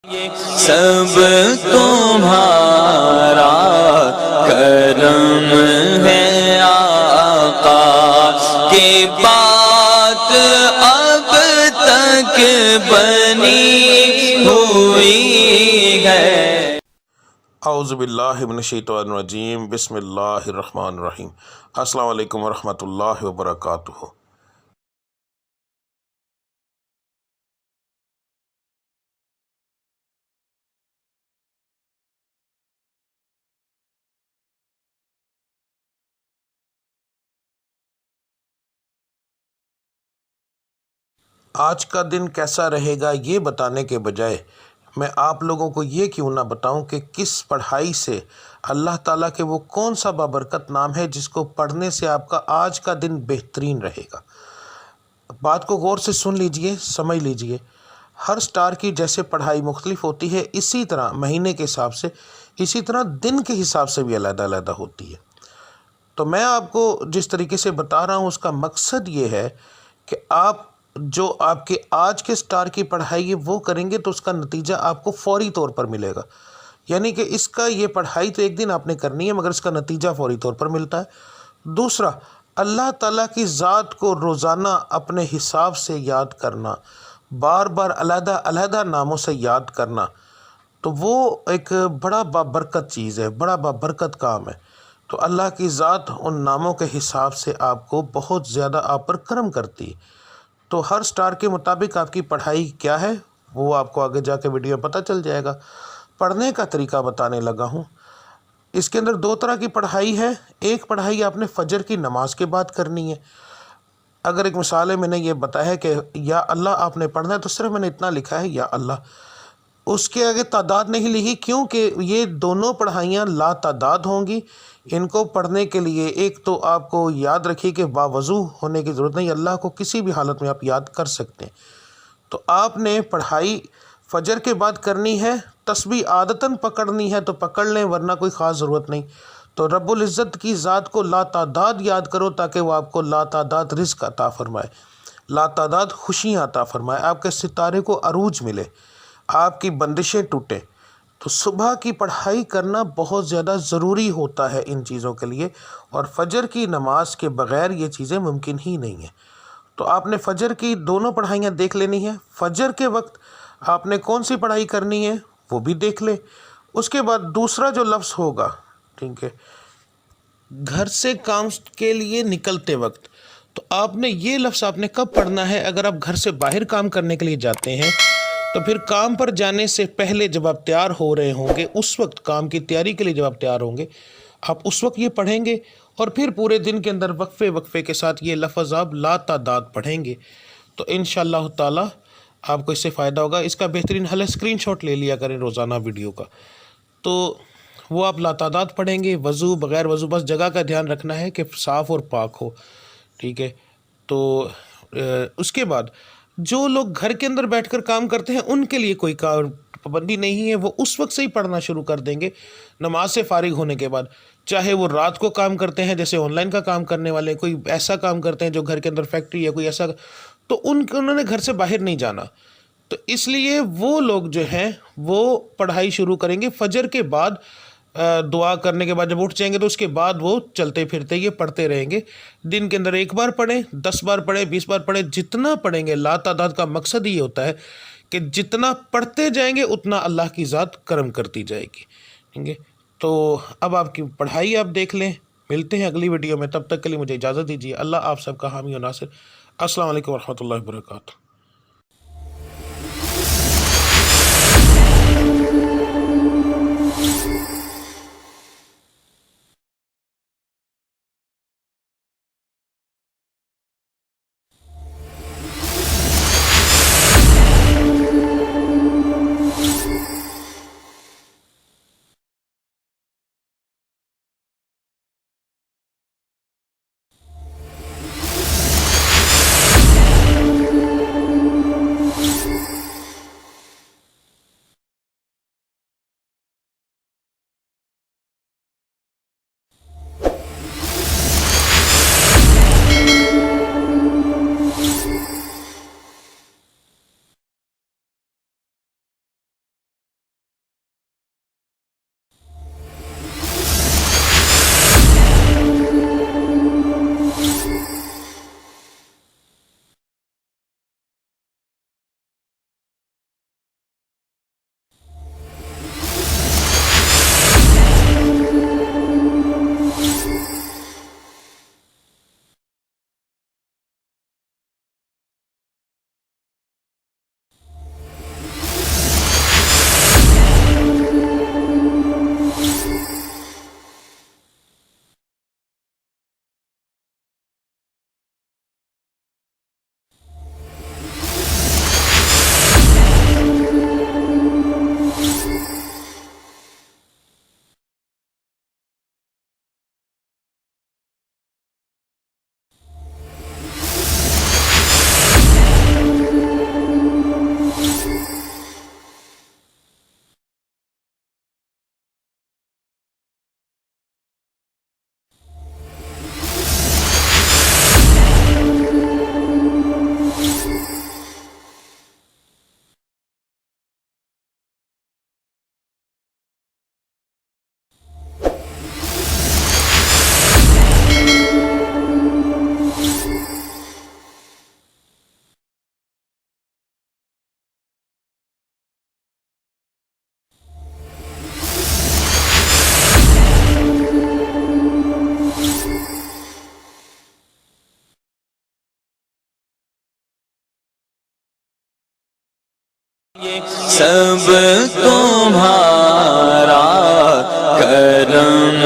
سب تمہارا کرم ہے آقا کی بات اب تک بنی ہوئی ہے۔ اعوذ باللہ من الشیطان الرجیم، بسم اللہ الرحمن الرحیم۔ السلام علیکم ورحمۃ اللہ وبرکاتہ۔ آج کا دن کیسا رہے گا یہ بتانے کے بجائے میں آپ لوگوں کو یہ کیوں نہ بتاؤں کہ کس پڑھائی سے اللہ تعالیٰ کے وہ کون سا بابرکت نام ہے جس کو پڑھنے سے آپ کا آج کا دن بہترین رہے گا۔ بات کو غور سے سن لیجئے، سمجھ لیجئے۔ ہر سٹار کی جیسے پڑھائی مختلف ہوتی ہے، اسی طرح مہینے کے حساب سے، اسی طرح دن کے حساب سے بھی علیحدہ علیحدہ ہوتی ہے۔ تو میں آپ کو جس طریقے سے بتا رہا ہوں اس کا مقصد یہ ہے کہ آپ جو آپ کے آج کے سٹار کی پڑھائی ہے وہ کریں گے تو اس کا نتیجہ آپ کو فوری طور پر ملے گا۔ یعنی کہ اس کا یہ پڑھائی تو ایک دن آپ نے کرنی ہے مگر اس کا نتیجہ فوری طور پر ملتا ہے۔ دوسرا، اللہ تعالیٰ کی ذات کو روزانہ اپنے حساب سے یاد کرنا، بار بار علیحدہ علیحدہ ناموں سے یاد کرنا، تو وہ ایک بڑا بابرکت چیز ہے، بڑا بابرکت کام ہے۔ تو اللہ کی ذات ان ناموں کے حساب سے آپ کو بہت زیادہ آپ پر کرم کرتی ہے۔ تو ہر سٹار کے مطابق آپ کی پڑھائی کیا ہے وہ آپ کو آگے جا کے ویڈیو پتہ چل جائے گا۔ پڑھنے کا طریقہ بتانے لگا ہوں۔ اس کے اندر دو طرح کی پڑھائی ہے۔ ایک پڑھائی آپ نے فجر کی نماز کے بعد کرنی ہے۔ اگر ایک مثال ہے، میں نے یہ بتایا ہے کہ یا اللہ آپ نے پڑھنا ہے تو صرف میں نے اتنا لکھا ہے یا اللہ، اس کے آگے تعداد نہیں لکھی کیونکہ یہ دونوں پڑھائیاں لا تعداد ہوں گی۔ ان کو پڑھنے کے لیے ایک تو آپ کو یاد رکھیے کہ باوضو ہونے کی ضرورت نہیں، اللہ کو کسی بھی حالت میں آپ یاد کر سکتے ہیں۔ تو آپ نے پڑھائی فجر کے بعد کرنی ہے، تسبیح عادتاً پکڑنی ہے تو پکڑ لیں ورنہ کوئی خاص ضرورت نہیں۔ تو رب العزت کی ذات کو لا تعداد یاد کرو تاکہ وہ آپ کو لا تعداد رزق عطا فرمائے، لا تعداد خوشیاں عطا فرمائے، آپ کے ستارے کو عروج ملے، آپ کی بندشیں ٹوٹیں۔ تو صبح کی پڑھائی کرنا بہت زیادہ ضروری ہوتا ہے ان چیزوں کے لیے، اور فجر کی نماز کے بغیر یہ چیزیں ممکن ہی نہیں ہیں۔ تو آپ نے فجر کی دونوں پڑھائیاں دیکھ لینی ہیں۔ فجر کے وقت آپ نے کون سی پڑھائی کرنی ہے وہ بھی دیکھ لیں۔ اس کے بعد دوسرا جو لفظ ہوگا، ٹھیک ہے، گھر سے کام کے لیے نکلتے وقت، تو آپ نے یہ لفظ آپ نے کب پڑھنا ہے؟ اگر آپ گھر سے باہر کام کرنے کے لیے جاتے ہیں تو پھر کام پر جانے سے پہلے جب آپ تیار ہو رہے ہوں گے، اس وقت کام کی تیاری کے لیے جب آپ تیار ہوں گے، آپ اس وقت یہ پڑھیں گے، اور پھر پورے دن کے اندر وقفے وقفے کے ساتھ یہ لفظ آپ لا تعداد پڑھیں گے تو انشاءاللہ تعالی آپ کو اس سے فائدہ ہوگا۔ اس کا بہترین حل ہے اسکرین شاٹ لے لیا کریں روزانہ ویڈیو کا، تو وہ آپ لا تعداد پڑھیں گے، وضو بغیر وضو، بس جگہ کا دھیان رکھنا ہے کہ صاف اور پاک ہو، ٹھیک ہے۔ تو اس کے بعد جو لوگ گھر کے اندر بیٹھ کر کام کرتے ہیں ان کے لیے کوئی پابندی نہیں ہے، وہ اس وقت سے ہی پڑھنا شروع کر دیں گے نماز سے فارغ ہونے کے بعد، چاہے وہ رات کو کام کرتے ہیں جیسے آن لائن کا کام کرنے والے، کوئی ایسا کام کرتے ہیں جو گھر کے اندر فیکٹری ہے کوئی ایسا، تو انہوں نے گھر سے باہر نہیں جانا، تو اس لیے وہ لوگ جو ہیں وہ پڑھائی شروع کریں گے فجر کے بعد، دعا کرنے کے بعد جب اٹھ جائیں گے تو اس کے بعد وہ چلتے پھرتے یہ پڑھتے رہیں گے۔ دن کے اندر ایک بار پڑھیں، 10 بار پڑھیں، 20 بار پڑھیں، جتنا پڑھیں گے۔ لا تعداد کا مقصد یہ ہوتا ہے کہ جتنا پڑھتے جائیں گے اتنا اللہ کی ذات کرم کرتی جائے گی، ٹھیک ہے۔ تو اب آپ کی پڑھائی آپ دیکھ لیں۔ ملتے ہیں اگلی ویڈیو میں، تب تک کے لیے مجھے اجازت دیجیے۔ اللہ آپ سب کا حامی و ناصر۔ السلام علیکم ورحمۃ اللہ وبرکاتہ۔ سب تمہارا کرم